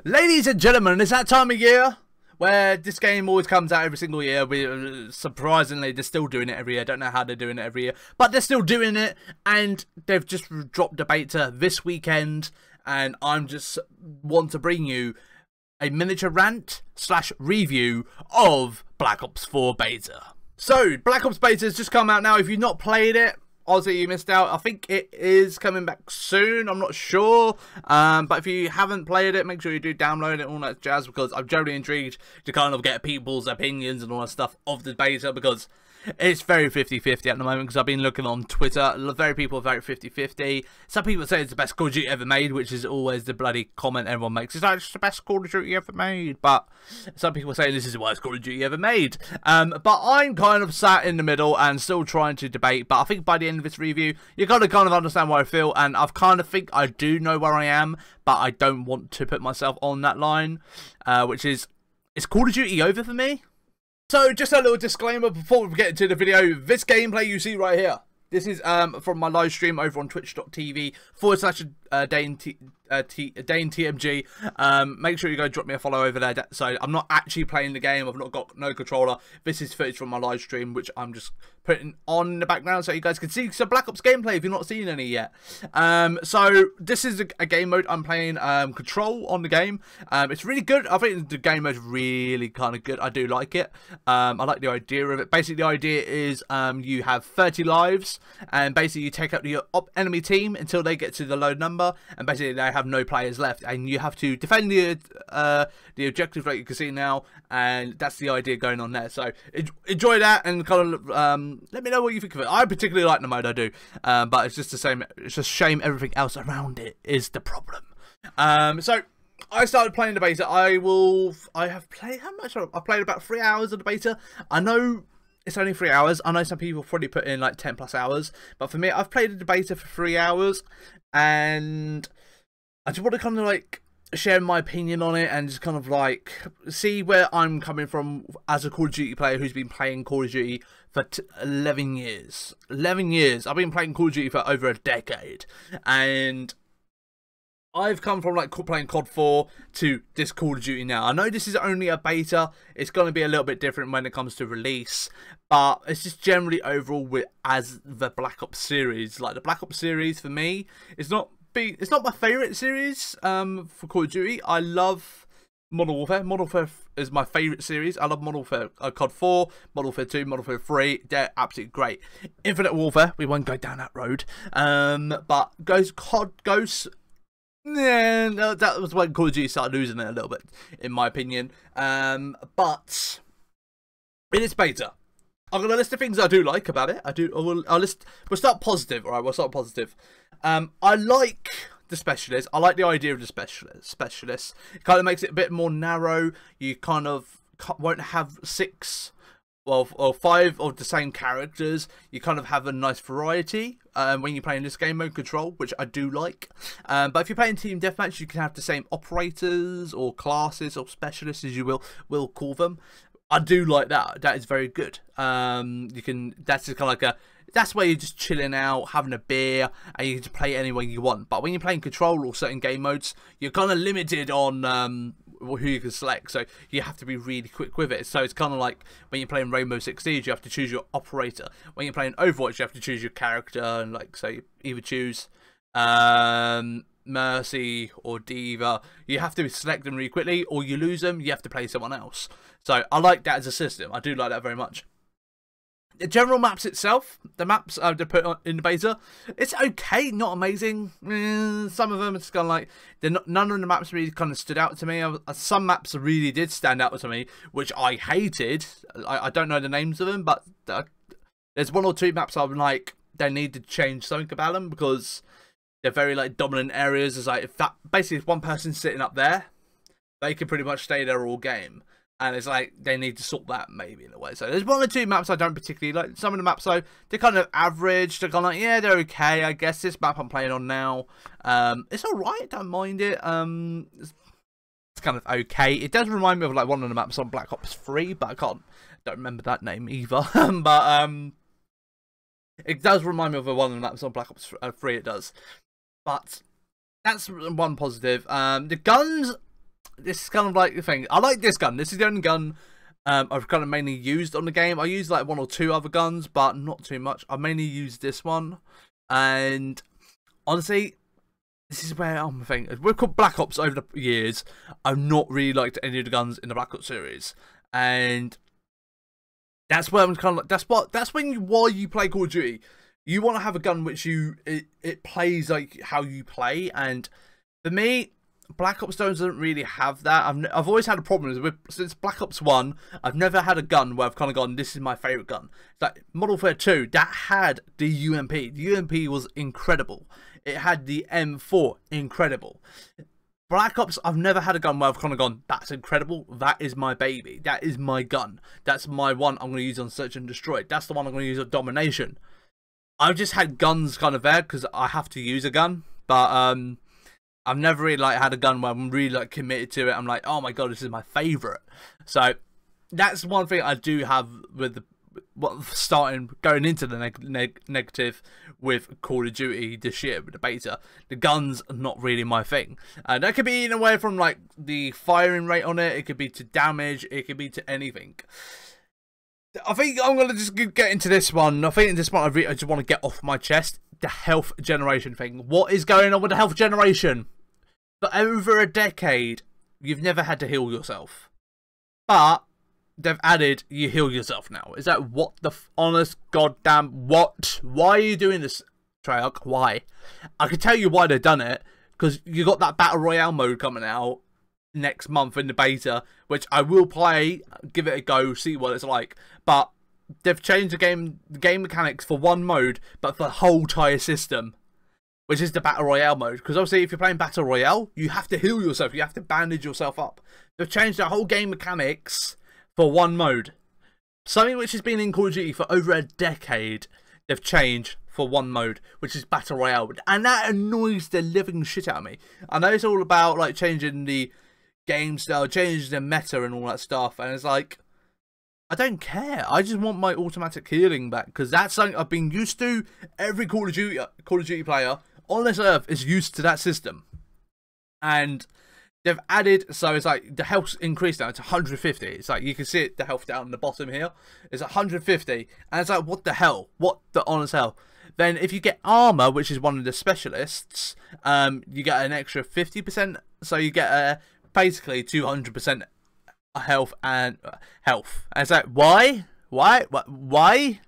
Ladies and gentlemen, it's that time of year where this game always comes out every single year. Surprisingly, they're still doing it every year. I don't know how they're doing it every year, but they're still doing it, and they've just dropped a beta this weekend, and I'm just want to bring you a miniature rant / review of Black Ops 4 beta. So, Black Ops beta has just come out now. If you've not played it, obviously you missed out. I think it is coming back soon, I'm not sure, but if you haven't played it, make sure you do download it and all that jazz, because I'm generally intrigued to kind of get people's opinions and all that stuff of the beta, because it's very 50-50 at the moment, because I've been looking on Twitter, very people are very 50-50. Some people say it's the best Call of Duty ever made, which is always the bloody comment everyone makes. It's like, it's the best Call of Duty ever made, but some people say this is the worst Call of Duty ever made. But I'm kind of sat in the middle and still trying to debate, but I think by the end of this review, you're going to kind of understand where I feel, and I've kind of think I do know where I am, but I don't want to put myself on that line, which is Call of Duty over for me? So, just a little disclaimer before we get into the video. This gameplay you see right here, this is from my live stream over on twitch.tv /DaneTMG. Make sure you go drop me a follow over there. So I'm not actually playing the game. I've not got no controller. This is footage from my live stream, which I'm just putting on in the background so you guys can see some Black Ops gameplay if you've not seen any yet. So this is a game mode I'm playing, control on the game. It's really good. I think the game mode's really kind of good. I do like it. I like the idea of it. Basically, the idea is you have 30 lives, and basically you take out your enemy team until they get to the low number, and basically they have no players left, and you have to defend the objective like you can see now, and that's the idea going on there. So enjoy that, and kind of let me know what you think of it. I particularly like the mode, I do, but it's just the same. It's just a shame everything else around it is the problem. So I started playing the beta. I have played, how much? I've played about 3 hours of the beta. I know it's only 3 hours. I know some people probably put in like 10+ hours, but for me, I've played the beta for 3 hours, and I just want to kind of like share my opinion on it, and just kind of like see where I'm coming from as a Call of Duty player who's been playing Call of Duty for 11 years. 11 years. I've been playing Call of Duty for over a decade, and I've come from like playing COD 4 to this Call of Duty now. I know this is only a beta. It's going to be a little bit different when it comes to release, but it's just generally overall as the Black Ops series. Like the Black Ops series for me, it's not my favourite series for Call of Duty. I love Modern Warfare. Modern Warfare is my favourite series. I love Modern Warfare, COD 4, Modern Warfare 2, Modern Warfare 3. They're absolutely great. Infinite Warfare, we won't go down that road. But COD, Ghosts, yeah, no, that was when Call of Duty started losing it a little bit, in my opinion. But in its beta, I'm gonna list the things I do like about it. We'll start positive. All right, we'll start positive. I like the specialist. I like the idea of the specialist. It kind of makes it a bit more narrow. You kind of won't have 6 or 5 of the same characters. You kind of have a nice variety when you're playing this game mode control, which I do like. But if you're playing team deathmatch, you can have the same operators or classes or specialists, as you will call them. I do like that. That is very good. You can. That's just kind of like a. That's where you're just chilling out, having a beer, and you can play any way you want. But when you're playing control or certain game modes, you're kind of limited on who you can select. So you have to be really quick with it. So it's kind of like when you're playing Rainbow Six Siege, you have to choose your operator. When you're playing Overwatch, you have to choose your character, and like so you either choose Mercy or Diva. You have to select them really quickly, or you lose them, you have to play someone else. So I like that as a system. I do like that very much. The general maps itself, the maps they put in the beta, it's okay, not amazing. Some of them it's kind of like none of the maps really kind of stood out to me. Some maps really did stand out to me, which I hated. I don't know the names of them, but there's 1 or 2 maps I'm like they need to change something about them, because they're very like dominant areas. It's like if one person's sitting up there, they can pretty much stay there all game. And it's like they need to sort that maybe in a way. So there's 1 or 2 maps I don't particularly like. Some of the maps though, they're kind of average. They're kind of like, yeah, they're okay. I guess this map I'm playing on now, it's alright. Don't mind it. It's kind of okay. It does remind me of like one of the maps on Black Ops 3, but I don't remember that name either. But it does remind me of one of the maps on Black Ops 3. It does. But that's one positive. The guns this is kind of like the thing. I like this gun. This is the only gun I've kind of mainly used on the game. I used like 1 or 2 other guns, but not too much. I mainly used this one, and honestly, this is where I'm thinking. We've got Black Ops over the years. I've not really liked any of the guns in the Black Ops series, and that's where I'm kind of like. That's why you play Call of Duty. You want to have a gun which it plays like how you play, and for me, Black Ops doesn't really have that. I've always had a problem with, since Black Ops 1, I've never had a gun where I've kind of gone, this is my favourite gun. Like Modern Warfare 2, that had the UMP. The UMP was incredible. It had the M4, incredible. Black Ops, I've never had a gun where I've kind of gone, that's incredible, that is my baby, that is my gun. That's my one I'm going to use on Search and Destroy. That's the one I'm going to use on Domination. I've just had guns kind of there because I have to use a gun, but I've never really like had a gun where I'm really like committed to it. I'm like, oh my god, this is my favorite. So that's one thing I do have with the going into the negative with Call of Duty this year with the beta. The guns are not really my thing, and that could be in a way from like the firing rate on it. It could be to damage. It could be to anything. I think I'm gonna just get into this one. I think in this one I just want to get off my chest the health generation thing. What is going on with the health generation? For over a decade, you've never had to heal yourself, but they've added you heal yourself now. Is that what the honest goddamn what? Why are you doing this, Treyarch? Why? I can tell you why they've done it, because you got that battle royale mode coming out next month in the beta, which I will play, give it a go, see what it's like. But they've changed the game mechanics for one mode, but for the whole entire system, which is the battle royale mode. Because obviously, if you're playing battle royale, you have to heal yourself, you have to bandage yourself up. They've changed the whole game mechanics for one mode. Something which has been in Call of Duty for over a decade, they've changed for one mode, which is battle royale, and that annoys the living shit out of me. I know it's all about like changing the game style, changing the meta and all that stuff, and it's like, I don't care. I just want my automatic healing back, because that's something I've been used to. Every Call of Duty player on this earth is used to that system, and they've added, so it's like the health's increased now to 150. It's like you can see it, the health down the bottom here. It's 150, and it's like, what the hell? What the honest hell? Then if you get armor, which is one of the specialists, you get an extra 50%. So you get basically 200% health and health. And it's like, why? Why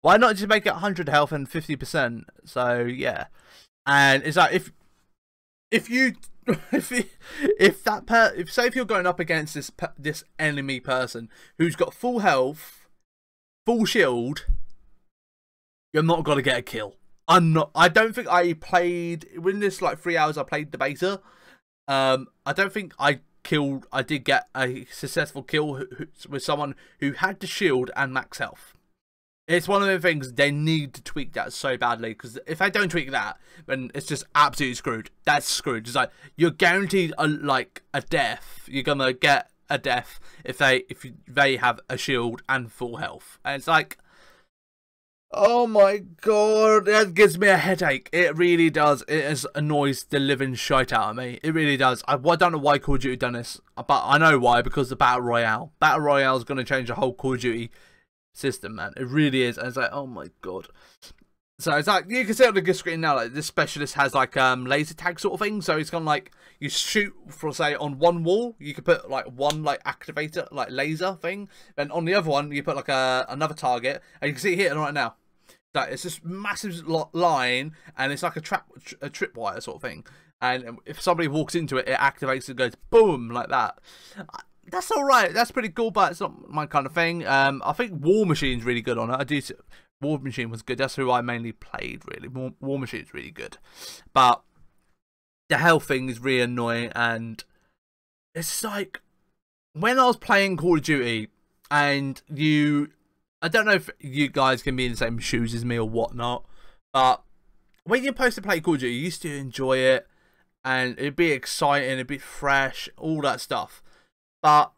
not just make it 100 health and 50%? So yeah, and it's like if if you're going up against this enemy person who's got full health, full shield, you're not gonna get a kill. I don't think I played within this like 3 hours I played the beta. I don't think I did get a successful kill with someone who had the shield and max health. It's one of the things they need to tweak that so badly, because if they don't tweak that, then it's just absolutely screwed. That's screwed. It's like you're guaranteed a death. You're gonna get a death if they have a shield and full health, and it's like, oh my god, that gives me a headache. It really does. It annoys the living shite out of me. It really does. I don't know why Call of Duty done this, but I know why, because the Battle Royale. Battle Royale is going to change the whole Call of Duty system, man. It really is. And it's like, oh my god. So it's like, you can see on the screen now, like this specialist has like laser tag sort of thing. So it's kind of like you shoot for, say, on one wall, you could put like one like activator, like laser thing. Then on the other one, you put like another target, and you can see it here right now. Like it's this massive line, and it's like a tripwire sort of thing. And if somebody walks into it, it activates and goes boom like that. That's all right. That's pretty cool, but it's not my kind of thing. I think War Machine's really good on it. War Machine was good. That's who I mainly played, really. War Machine's really good, but the health thing is really annoying. And it's like when I was playing Call of Duty, and I don't know if you guys can be in the same shoes as me or whatnot, but when you're supposed to play Call of Duty, you used to enjoy it, and it'd be exciting, it'd be fresh, all that stuff. But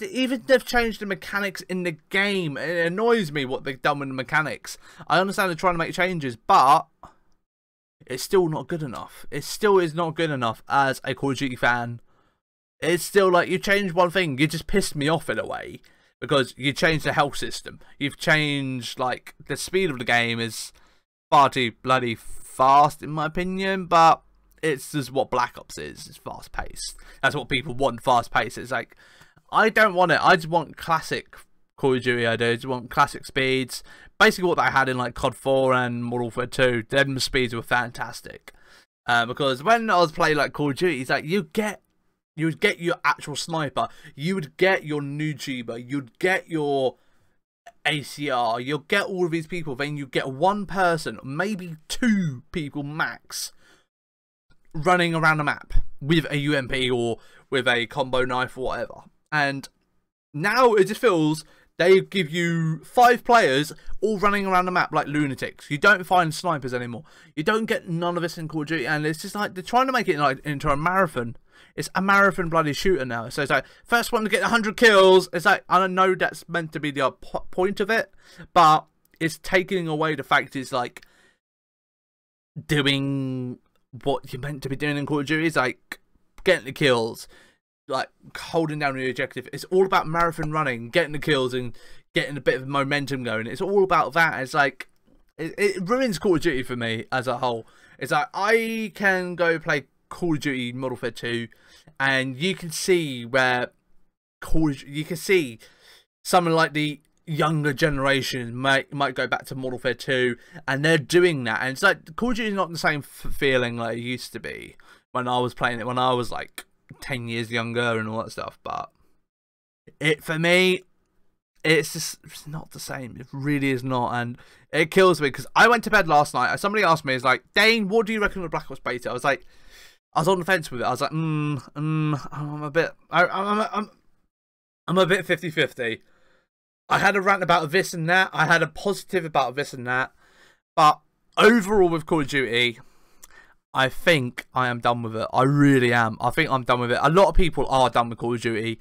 even they've changed the mechanics in the game, it annoys me what they've done with the mechanics. I understand they're trying to make changes, but it's still not good enough. It still is not good enough as a Call of Duty fan it's still like you changed one thing. You just pissed me off in a way because you changed the health system. You've changed like the speed of the game is far too bloody fast in my opinion, but it's just what Black Ops is. It's fast paced. That's what people want. Fast paced. It's like I don't want it. I just want classic Call of Duty. I just want classic speeds. Basically, what they had in like COD 4 and Modern Warfare 2. Them speeds were fantastic. Because when I was playing like Call of Duty, it's like you would get your actual sniper, you would get your Nutuber, you'd get your ACR, you'll get all of these people. Then you get one person, maybe two people max, running around the map with a UMP or with a combo knife or whatever. And now it just feels they give you 5 players all running around the map like lunatics. You don't find snipers anymore. You don't get none of this in Call of Duty, and it's just like they're trying to make it like into a marathon. It's a marathon bloody shooter now. So it's like first one to get 100 kills. It's like I don't know that's meant to be the point of it, but it's taking away the fact it's like doing what you're meant to be doing in Call of Duty. It's like getting the kills, like holding down the objective. It's all about marathon running, getting the kills and getting a bit of momentum going. It's all about that. It's like it ruins Call of Duty for me as a whole. It's like I can go play Call of Duty Modern Warfare 2 and you can see where you can see someone like the younger generation might go back to Modern Warfare 2 and they're doing that, and it's like Call of Duty is not the same feeling like it used to be when I was playing it when I was like 10 years younger and all that stuff. But for me it's not the same. It really is not, and it kills me because I went to bed last night. Somebody asked me, "Is like Dane, what do you reckon of Black Ops beta?" I was on the fence with it. I was like, I'm a bit 50-50. I had a rant about this and that. I had a positive about this and that, but overall with Call of Duty, I think I am done with it. I really am. I think I'm done with it. A lot of people are done with Call of Duty.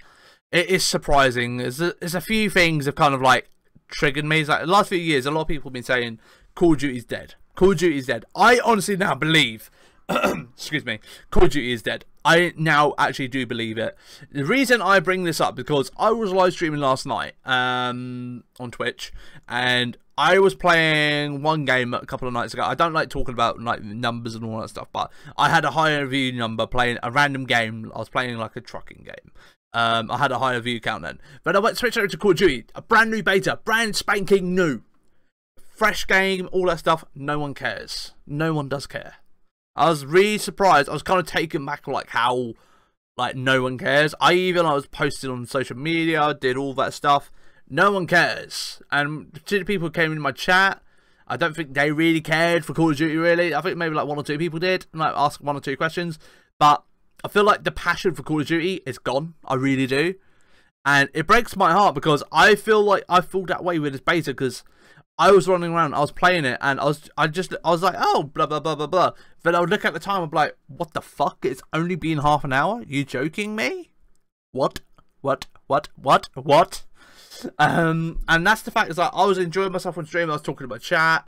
It is surprising. There's a few things that kind of like triggered me. It's like the last few years, a lot of people have been saying Call of Duty is dead. Call of Duty is dead. I honestly now believe, excuse me, Call of Duty is dead. I now actually do believe it. The reason I bring this up because I was live streaming last night on Twitch, and I was playing one game a couple of nights ago. I don't like talking about like numbers and all that stuff, but I had a higher view number playing a random game. I was playing like a trucking game. I had a higher view count then. But I went switched over to Call of Duty, a brand new beta, brand spanking new. Fresh game, all that stuff. No one cares. No one does care. I was really surprised. I was kind of taken back like how like no one cares. I was posting on social media, did all that stuff. No one cares. And to the people who came in my chat, I don't think they really cared for Call of Duty really. I think maybe like 1 or 2 people did, and like asked 1 or 2 questions. But I feel like the passion for Call of Duty is gone. I really do. And it breaks my heart because I feel like I feel that way with this beta because I was running around, I was playing it, and I was like, oh, blah, blah, blah, blah, blah. Then I would look at the time and be like, what the fuck? It's only been half an hour? You joking me? What? And that's the fact, is like, I was enjoying myself on stream, I was talking about chat,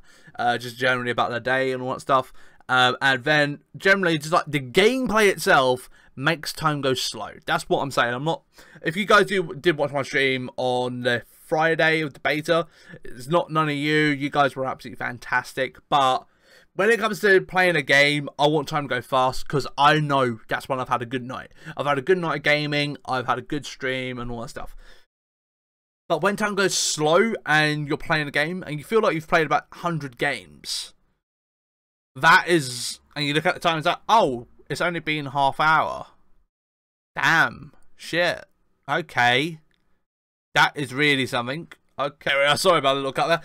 just generally about the day and all that stuff. And then, generally, just like, the gameplay itself makes time go slow. That's what I'm saying. I'm not, if you guys did watch my stream on the Friday of the beta, it's not none of you guys were absolutely fantastic, but when it comes to playing a game, I want time to go fast because I know that's when I've had a good night. I've had a good night of gaming, I've had a good stream and all that stuff. But when time goes slow and you're playing a game and you feel like you've played about 100 games, that is, and you look at the time and it's like, oh, it's only been half hour. Damn, shit, okay. That is really something. Okay, sorry about the little cut there.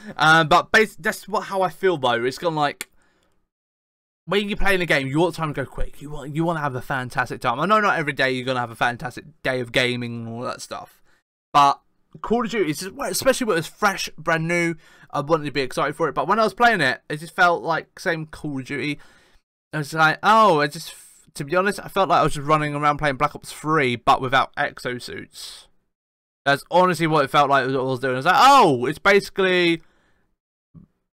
But that's how I feel though. It's kind of like when you're playing a game, you want time to go quick. You want to have a fantastic time. I know not every day you're gonna have a fantastic day of gaming and all that stuff, but Call of Duty, especially when it was fresh, brand new, I wanted to be excited for it. But when I was playing it, it just felt like same Call of Duty. I was like, oh, to be honest, I felt like I was just running around playing Black Ops 3, but without exosuits. That's honestly what it felt like I was doing. I was like, oh, it's basically,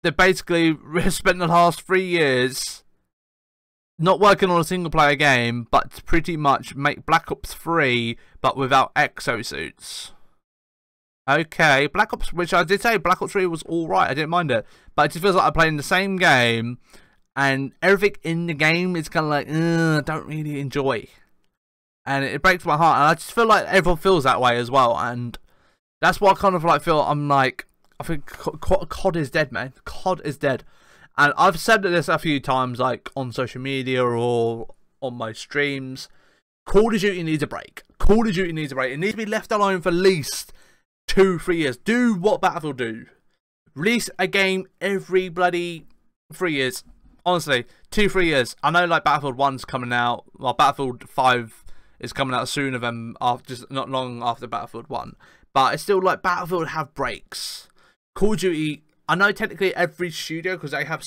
they basically spent the last 3 years not working on a single player game, but to pretty much make Black Ops 3 but without exosuits. Okay, Black Ops, which I did say Black Ops 3 was alright, I didn't mind it, but it just feels like I'm playing the same game and everything in the game is kind of like, I don't really enjoy. And it breaks my heart, and I just feel like everyone feels that way as well, and that's what I kind of like feel. I'm like, I think COD is dead, man. COD is dead. And I've said this a few times, like on social media or on my streams. Call of Duty needs a break. Call of Duty needs a break. It needs to be left alone for at least 2-3 years. Do what Battlefield do. Release a game every bloody 3 years. Honestly, 2-3 years. I know like Battlefield 1's coming out. Well, Battlefield 5 is coming out sooner than after, just not long after Battlefield 1. But it's still like Battlefield have breaks. Call of Duty, I know technically every studio, because they have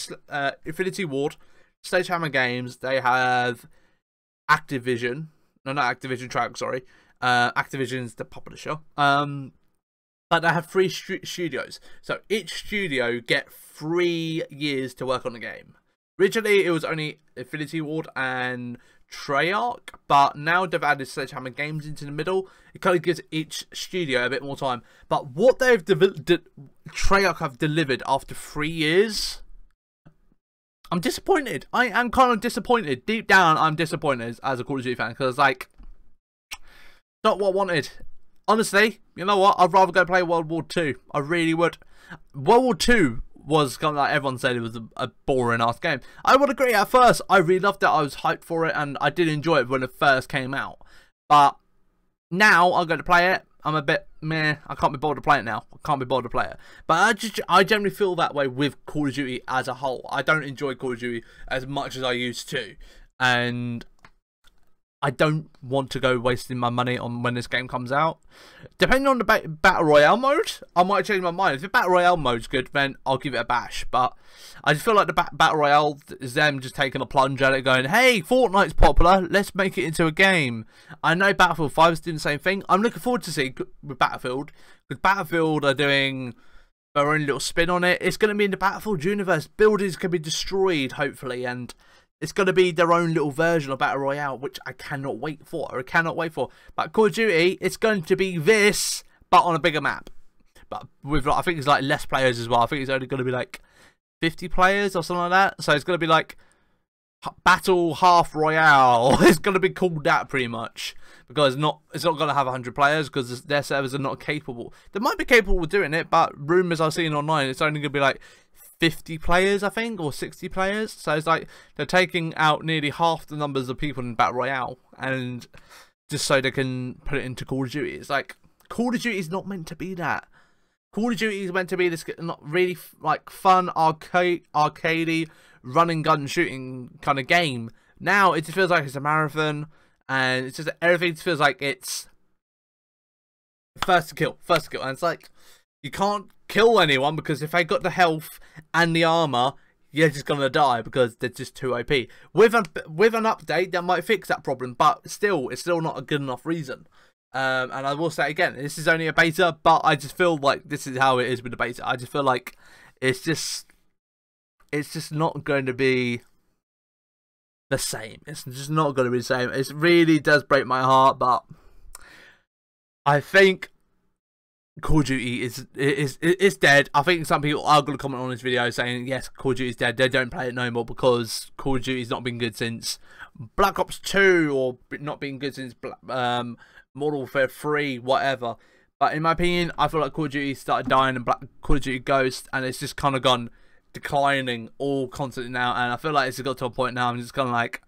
Infinity Ward, Sledgehammer Games, they have Activision. No, not Activision Track, sorry. Activision's the publisher. But they have 3 studios. So each studio get 3 years to work on the game. Originally, it was only Infinity Ward and Treyarch, but now they've added Sledgehammer Games into the middle. It kind of gives each studio a bit more time. But what they've Treyarch have delivered after 3 years, I'm disappointed. I am kind of disappointed. Deep down, I'm disappointed as a Call of Duty fan, because like, not what I wanted. Honestly, you know what? I'd rather go play World War II. I really would. World War II was kind of like, everyone said it was a boring ass game. I would agree. At first I really loved it, I was hyped for it, and I did enjoy it when it first came out, but now I'm going to play it, I'm a bit meh. I can't be bothered to play it now. I can't be bothered to play it. But I generally feel that way with Call of Duty as a whole. I don't enjoy Call of Duty as much as I used to, and I don't want to go wasting my money on when this game comes out. Depending on the Battle Royale mode, I might change my mind. If the Battle Royale mode's good, then I'll give it a bash. But I just feel like the Battle Royale is them just taking a plunge at it, going, hey, Fortnite's popular, let's make it into a game. I know Battlefield 5 is doing the same thing. I'm looking forward to see with Battlefield, because Battlefield are doing their own little spin on it. It's going to be in the Battlefield universe. Buildings can be destroyed, hopefully, and it's going to be their own little version of Battle Royale, which I cannot wait for. I cannot wait for. But Call of Duty, it's going to be this, but on a bigger map. But with, I think it's like less players as well. I think it's only going to be like 50 players or something like that. So it's going to be like Battle Half Royale. It's going to be called that pretty much. Because it's not going to have 100 players, because their servers are not capable. They might be capable of doing it, but rumours I've seen online, it's only going to be like 50 players, I think, or 60 players. So it's like they're taking out nearly half the numbers of people in Battle Royale, and just so they can put it into Call of Duty. It's like, Call of Duty is not meant to be that. Call of Duty is meant to be this not really like fun arcadey running gun shooting kind of game. Now it just feels like it's a marathon, and it's just everything feels like it's first to kill, and it's like, you can't kill anyone, because if they got the health and the armor, you're just gonna die because they're just too OP. With an update, that might fix that problem, but still, it's still not a good enough reason. And I will say again, this is only a beta, but I just feel like this is how it is with the beta. I just feel like it's just not going to be the same. It's just not going to be the same. It really does break my heart, but I think Call of Duty is dead. I think some people are going to comment on this video saying, yes, Call of Duty is dead. They don't play it no more because Call of Duty's not been good since Black Ops 2, or not been good since Modern Warfare 3, whatever. But in my opinion, I feel like Call of Duty started dying in Call of Duty Ghost, and it's just kind of gone declining all constantly now. And I feel like it's got to a point now I'm just kind of like,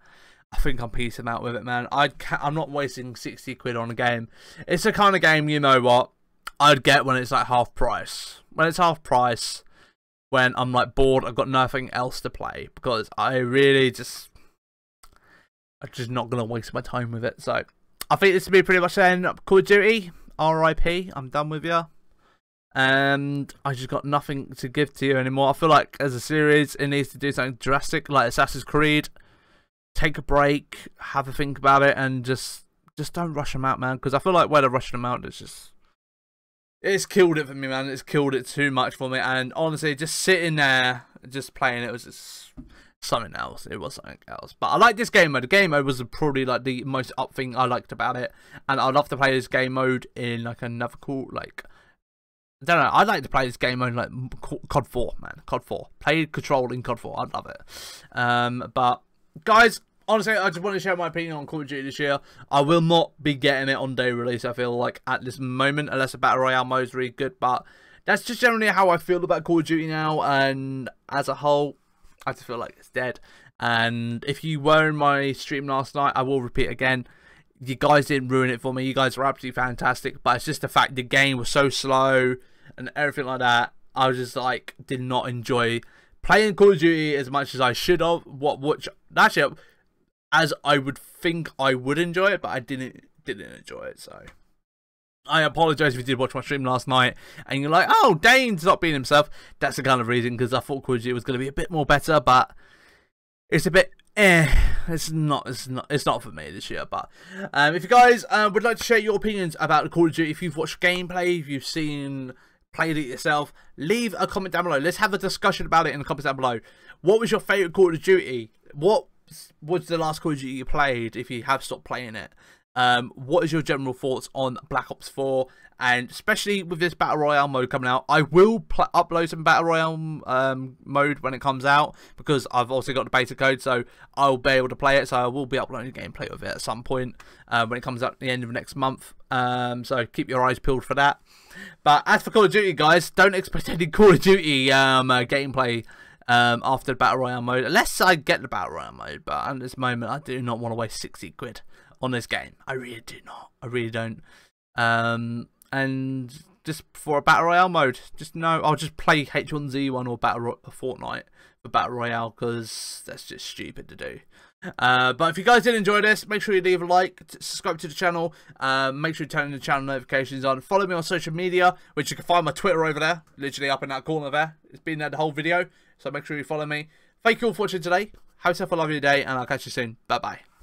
I think I'm piecing out with it, man. I'm not wasting 60 quid on a game. It's the kind of game, you know what, I'd get when it's like half price. When it's half price, when I'm like bored, I've got nothing else to play, because I'm just not going to waste my time with it. So I think this will be pretty much the end of Call of Duty. R.I.P. I'm done with you. And I just got nothing to give to you anymore. I feel like as a series, it needs to do something drastic, like Assassin's Creed. Take a break, have a think about it, and just don't rush them out, man. Because I feel like when they're rushing them out, it's killed it for me, man. It's killed it too much for me. And honestly, just sitting there, just playing it was just something else. It was something else. But I like this game mode. The game mode was probably like the most up thing I liked about it, and I'd love to play this game mode in like another cool, like, I don't know. I'd like to play this game mode like COD 4, man. COD 4. Play Control in COD 4. I'd love it. But guys, honestly, I just want to share my opinion on Call of Duty this year. I will not be getting it on day release, I feel like, at this moment, unless the Battle Royale mode is really good. But that's just generally how I feel about Call of Duty now, and as a whole, I just feel like it's dead. And if you were in my stream last night, I will repeat again, you guys didn't ruin it for me. You guys were absolutely fantastic, but it's just the fact the game was so slow and everything like that. I was just like, did not enjoy playing Call of Duty as much as I should have. Actually, as I would think I would enjoy it, but I didn't enjoy it. So I apologise if you did watch my stream last night and you're like, oh, Dane's not being himself. That's the kind of reason, because I thought Call of Duty was going to be a bit more better, but it's a bit it's not for me this year. But if you guys would like to share your opinions about the Call of Duty, if you've watched gameplay, if you've played it yourself, leave a comment down below. Let's have a discussion about it in the comments down below. What was your favourite Call of Duty? What was the last Call of Duty you played, if you have stopped playing it? What is your general thoughts on Black Ops 4? And especially with this Battle Royale mode coming out, I will upload some Battle Royale mode when it comes out, because I've also got the beta code, so I'll be able to play it. So I will be uploading gameplay of it at some point when it comes out at the end of next month. So keep your eyes peeled for that. But as for Call of Duty, guys, don't expect any Call of Duty gameplay after the Battle Royale mode, unless I get the Battle Royale mode. But at this moment, I do not want to waste 60 quid on this game. I really do not. I really don't. And just for a Battle Royale mode, just no, I'll just play H1Z1 or Fortnite for Battle Royale, because that's just stupid to do. But if you guys did enjoy this, make sure you leave a like, subscribe to the channel, make sure you turn the channel notifications on, follow me on social media, which you can find my Twitter over there, literally up in that corner there. It's been there the whole video, so make sure you follow me. Thank you all for watching today. Have yourself a lovely day, and I'll catch you soon. Bye bye.